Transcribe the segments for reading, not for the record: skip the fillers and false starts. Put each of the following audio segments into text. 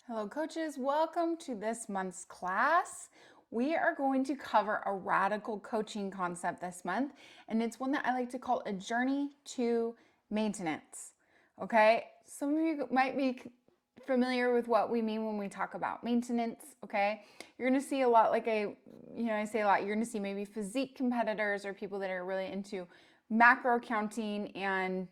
Hello coaches, welcome to this month's class. We are going to cover a radical coaching concept this month, and it's one that I like to call a journey to maintenance. Okay, some of you might be familiar with what we mean when we talk about maintenance. Okay, you're going to see a lot, I say a lot, you're going to see maybe physique competitors or people that are really into macro counting and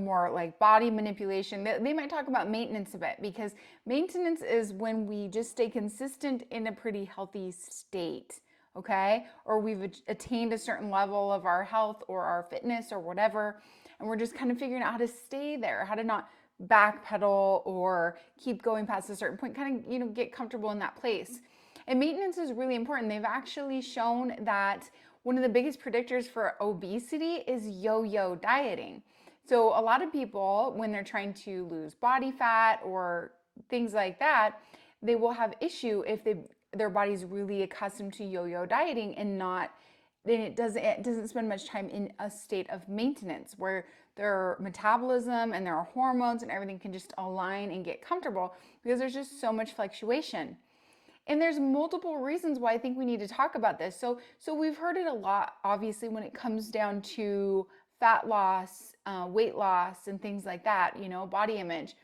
more like body manipulation. They might talk about maintenance a bit, because maintenance is when we just stay consistent in a pretty healthy state, okay? Or we've attained a certain level of our health or our fitness or whatever, and we're just kind of figuring out how to stay there, how to not backpedal or keep going past a certain point, kind of, get comfortable in that place. And maintenance is really important. They've actually shown that one of the biggest predictors for obesity is yo-yo dieting. So a lot of people, when they're trying to lose body fat or things like that, they will have issue if their body's really accustomed to yo-yo dieting and not then it doesn't spend much time in a state of maintenance where their metabolism and their hormones and everything can just align and get comfortable, because there's just so much fluctuation. And there's multiple reasons why I think we need to talk about this. So we've heard it a lot, obviously, when it comes down to fat loss, weight loss, and things like that, body image.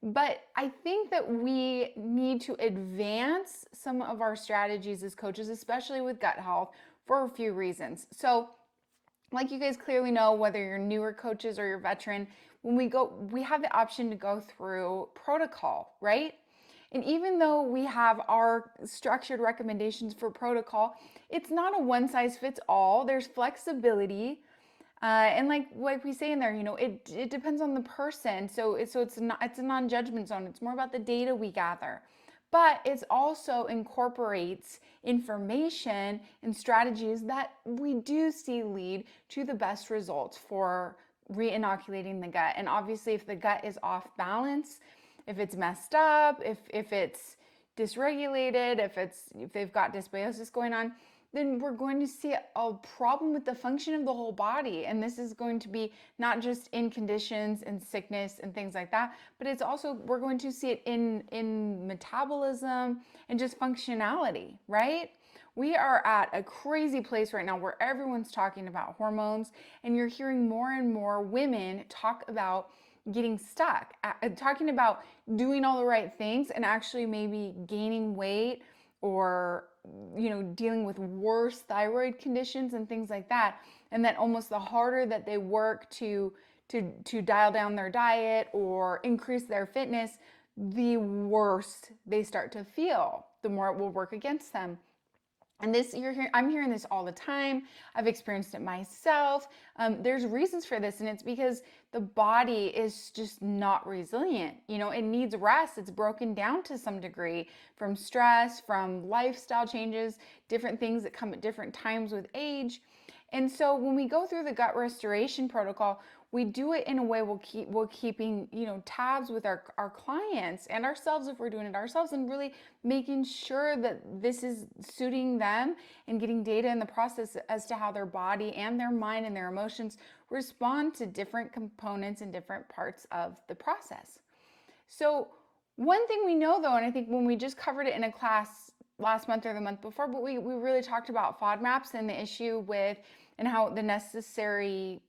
But I think that we need to advance some of our strategies as coaches, especially with gut health, for a few reasons. So, like you guys clearly know, whether you're newer coaches or you're veteran, when we have the option to go through protocol, right? And even though we have our structured recommendations for protocol, it's not a one size fits all. There's flexibility. And like we say in there, it depends on the person. So it's a non-judgment zone. It's more about the data we gather. But it also incorporates information and strategies that we do see lead to the best results for re-inoculating the gut. And obviously, if the gut is off balance, if it's messed up, if it's dysregulated, if they've got dysbiosis going on, then we're going to see a problem with the function of the whole body. And this is going to be not just in conditions and sickness and things like that, but it's also, we're going to see it in metabolism and just functionality, right? We are at a crazy place right now where everyone's talking about hormones, and you're hearing more and more women talk about getting stuck, talking about doing all the right things and actually maybe gaining weight or dealing with worse thyroid conditions and things like that. And that almost the harder that they work to dial down their diet or increase their fitness, the worse they start to feel, the more it will work against them. And I'm hearing this all the time. I've experienced it myself. There's reasons for this, and it's because the body is just not resilient. It needs rest. It's broken down to some degree from stress, from lifestyle changes, different things that come at different times with age. And so when we go through the gut restoration protocol, we do it in a way we're keeping tabs with our clients and ourselves if we're doing it ourselves, and really making sure that this is suiting them and getting data in the process as to how their body and their mind and their emotions respond to different components and different parts of the process. So one thing we know though, and I think when we just covered it in a class last month or the month before, but we really talked about FODMAPs and the issue with and how the necessary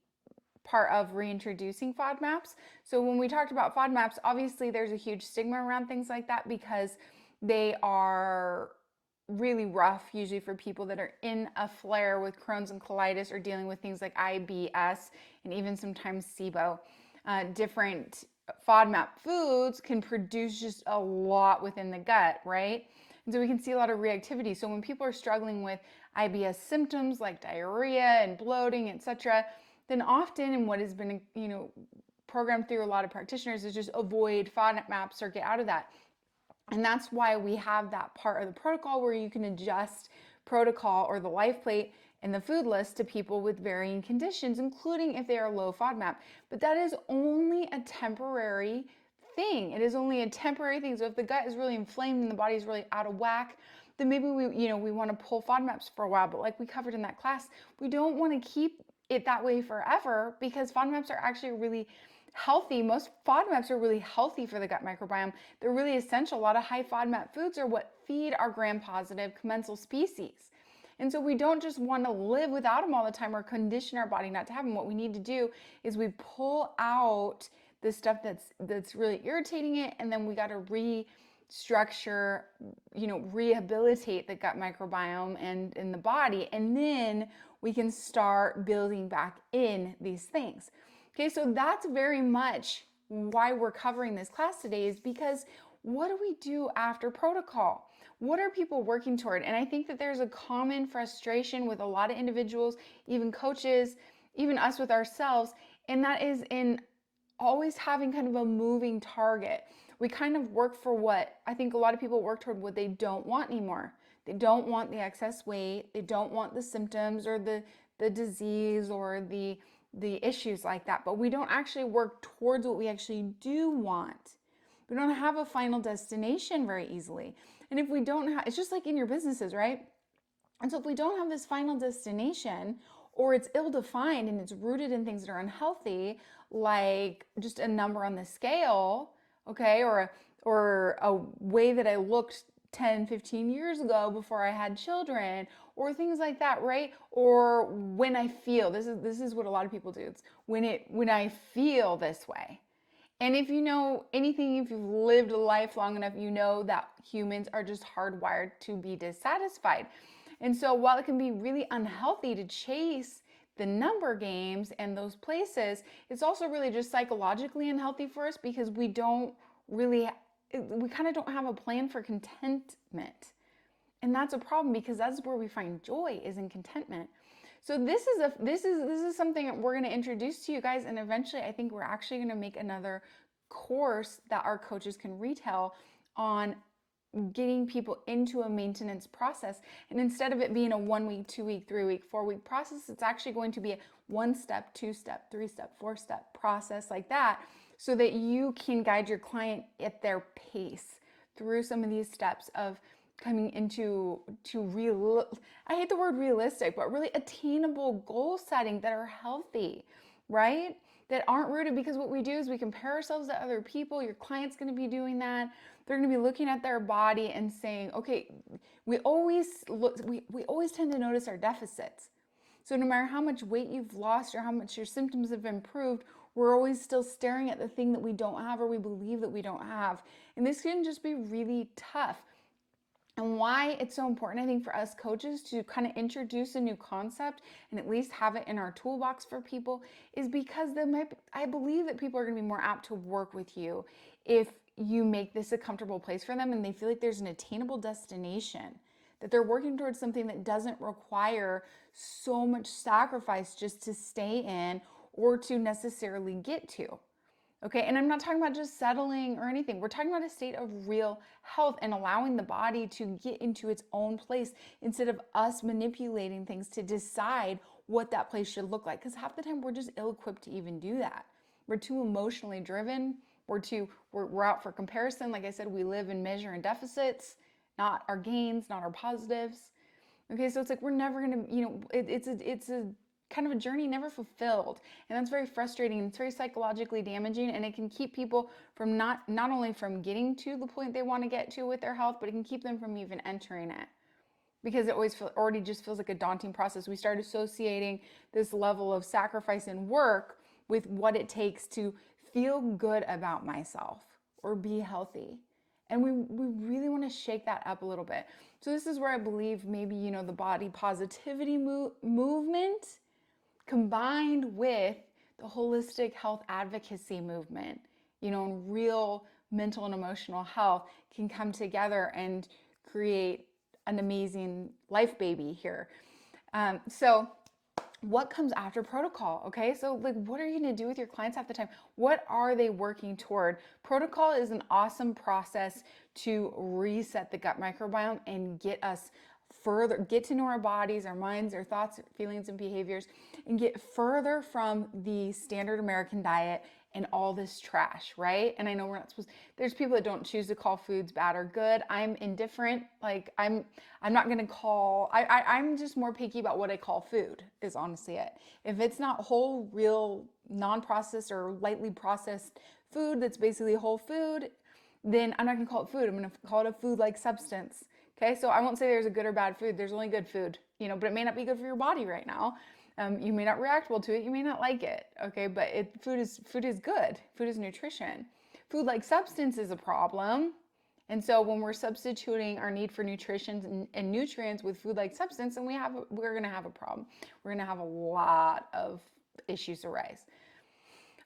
part of reintroducing FODMAPs. So when we talked about FODMAPs, obviously there's a huge stigma around things like that because they are really rough, usually for people that are in a flare with Crohn's and colitis or dealing with things like IBS and even sometimes SIBO. Different FODMAP foods can produce just a lot within the gut, right? And so we can see a lot of reactivity. So when people are struggling with IBS symptoms like diarrhea and bloating, etc., then often, and what has been programmed through a lot of practitioners, is just avoid FODMAPs or get out of that. And that's why we have that part of the protocol where you can adjust protocol or the life plate and the food list to people with varying conditions, including if they are low FODMAP. But that is only a temporary thing. It is only a temporary thing. So if the gut is really inflamed and the body is really out of whack, then maybe we want to pull FODMAPs for a while. But like we covered in that class, we don't want to keep it that way forever, because FODMAPs are actually a really healthy. Most FODMAPs are really healthy for the gut microbiome. They're really essential. A lot of high FODMAP foods are what feed our gram-positive commensal species. And so we don't just want to live without them all the time or condition our body not to have them. What we need to do is we pull out the stuff that's really irritating it, and then we got to restructure, rehabilitate the gut microbiome and in the body, and then we can start building back in these things. Okay, so that's very much why we're covering this class today, is because what do we do after protocol? What are people working toward? And I think that there's a common frustration with a lot of individuals, even coaches, even us with ourselves, and that is in always having kind of a moving target. We kind of work for what I think a lot of people work toward what they don't want anymore. They don't want the excess weight. They don't want the symptoms or the disease or the issues like that. But we don't actually work towards what we actually do want. We don't have a final destination very easily. And if we don't have, it's just like in your businesses, right? And so if we don't have this final destination, or it's ill-defined and it's rooted in things that are unhealthy, like just a number on the scale, okay, or a way that I looked 10, 15 years ago before I had children, or things like that, right? Or when I feel, this is what a lot of people do. It's when I feel this way. And if you know anything, if you've lived a life long enough, you know that humans are just hardwired to be dissatisfied. And so while it can be really unhealthy to chase the number games and those places, it's also really just psychologically unhealthy for us, because we kind of don't have a plan for contentment. And that's a problem, because that's where we find joy, is in contentment. So this is something that we're going to introduce to you guys, and eventually I think we're actually going to make another course that our coaches can retail on getting people into a maintenance process. And instead of it being a 1 week, 2 week, 3 week, 4 week process, it's actually going to be a 1-step, 2-step, 3-step, 4-step process like that, so that you can guide your client at their pace through some of these steps of coming into I hate the word realistic, but really attainable goal setting that are healthy, right? That aren't rooted, because what we do is we compare ourselves to other people. Your client's going to be doing that. They're going to be looking at their body and saying, okay, we always tend to notice our deficits. So no matter how much weight you've lost or how much your symptoms have improved, we're always still staring at the thing that we don't have, or we believe that we don't have. And this can just be really tough. And why it's so important, I think, for us coaches to kind of introduce a new concept and at least have it in our toolbox for people, is because I believe that people are going to be more apt to work with you if you make this a comfortable place for them, and they feel like there's an attainable destination, that they're working towards something that doesn't require so much sacrifice just to stay in or to necessarily get to. Okay, and I'm not talking about just settling or anything. We're talking about a state of real health and allowing the body to get into its own place, instead of us manipulating things to decide what that place should look like. Because half the time we're just ill-equipped to even do that. We're too emotionally driven. We're out for comparison. Like I said, we live in measure and deficits, not our gains, not our positives. Okay, so it's like we're never gonna, it's a kind of a journey never fulfilled, and that's very frustrating. It's very psychologically damaging, and it can keep people from not only from getting to the point they want to get to with their health, but it can keep them from even entering it, because it already just feels like a daunting process. We start associating this level of sacrifice and work with what it takes to feel good about myself or be healthy. And we really want to shake that up a little bit. So this is where I believe maybe, the body positivity movement combined with the holistic health advocacy movement, and real mental and emotional health can come together and create an amazing life baby here. So what comes after protocol? Okay, so what are you going to do with your clients half the time? What are they working toward? Protocol is an awesome process to reset the gut microbiome and get us further, get to know our bodies, our minds, our thoughts, feelings, and behaviors, and get further from the standard American diet and all this trash, right? And I know we're not supposed, there's people that don't choose to call foods bad or good. I'm indifferent. Like I'm not gonna call, I'm just more picky about what I call food, is honestly it. If it's not whole, real, non-processed or lightly processed food that's basically whole food, then I'm not gonna call it food. I'm gonna call it a food-like substance. Okay, so I won't say there's a good or bad food. There's only good food, but it may not be good for your body right now. You may not react well to it. You may not like it. Okay, but food is good. Food is nutrition. Food-like substance is a problem. And so when we're substituting our need for nutrition and nutrients with food-like substance, then we're gonna have a problem. We're gonna have a lot of issues arise.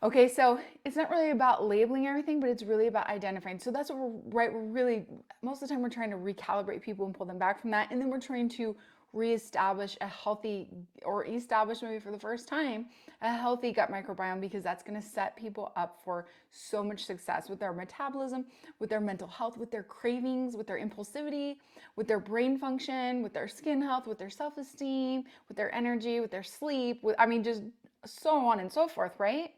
Okay, so it's not really about labeling everything, but it's really about identifying. So that's what we're really, most of the time we're trying to recalibrate people and pull them back from that. And then we're trying to reestablish a healthy, or establish maybe for the first time, a healthy gut microbiome, because that's gonna set people up for so much success with their metabolism, with their mental health, with their cravings, with their impulsivity, with their brain function, with their skin health, with their self-esteem, with their energy, with their sleep, just so on and so forth, right?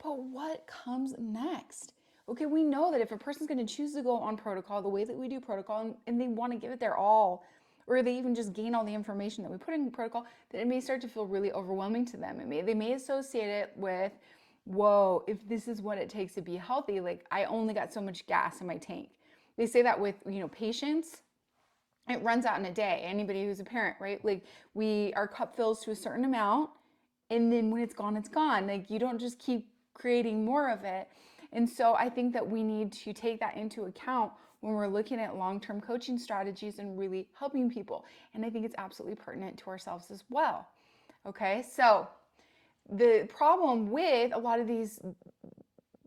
But what comes next? Okay, we know that if a person's going to choose to go on protocol the way that we do protocol, and they want to give it their all, or they even just gain all the information that we put in protocol, that it may start to feel really overwhelming to them. They may associate it with, whoa, if this is what it takes to be healthy, like I only got so much gas in my tank. They say that with, patience. It runs out in a day. Anybody who's a parent, right? Like our cup fills to a certain amount, and then when it's gone, it's gone. Like you don't just keep creating more of it. And so I think that we need to take that into account when we're looking at long-term coaching strategies and really helping people. And I think it's absolutely pertinent to ourselves as well. Okay, so the problem with a lot of these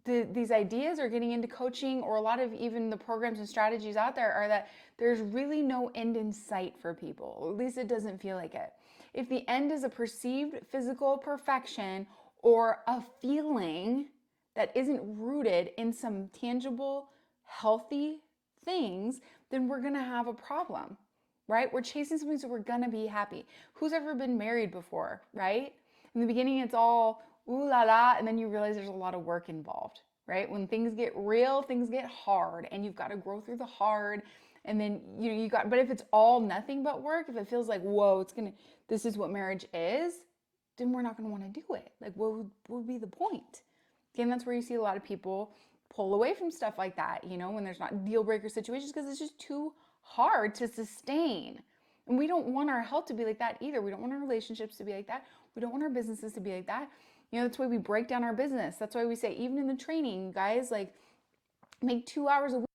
ideas or getting into coaching, or a lot of even the programs and strategies out there, are that there's really no end in sight for people. At least it doesn't feel like it. If the end is a perceived physical perfection or a feeling that isn't rooted in some tangible, healthy things, then we're gonna have a problem, right? We're chasing something so we're gonna be happy. Who's ever been married before, right? In the beginning, it's all ooh la la, and then you realize there's a lot of work involved, right? When things get real, things get hard, and you've got to grow through the hard. And then but if it's all nothing but work, if it feels like, whoa, this is what marriage is, then we're not going to want to do it. Like, what would be the point? Again, that's where you see a lot of people pull away from stuff like that, when there's not deal breaker situations, because it's just too hard to sustain. And we don't want our health to be like that either. We don't want our relationships to be like that. We don't want our businesses to be like that. That's why we break down our business. That's why we say, even in the training, guys, like, make 2 hours a week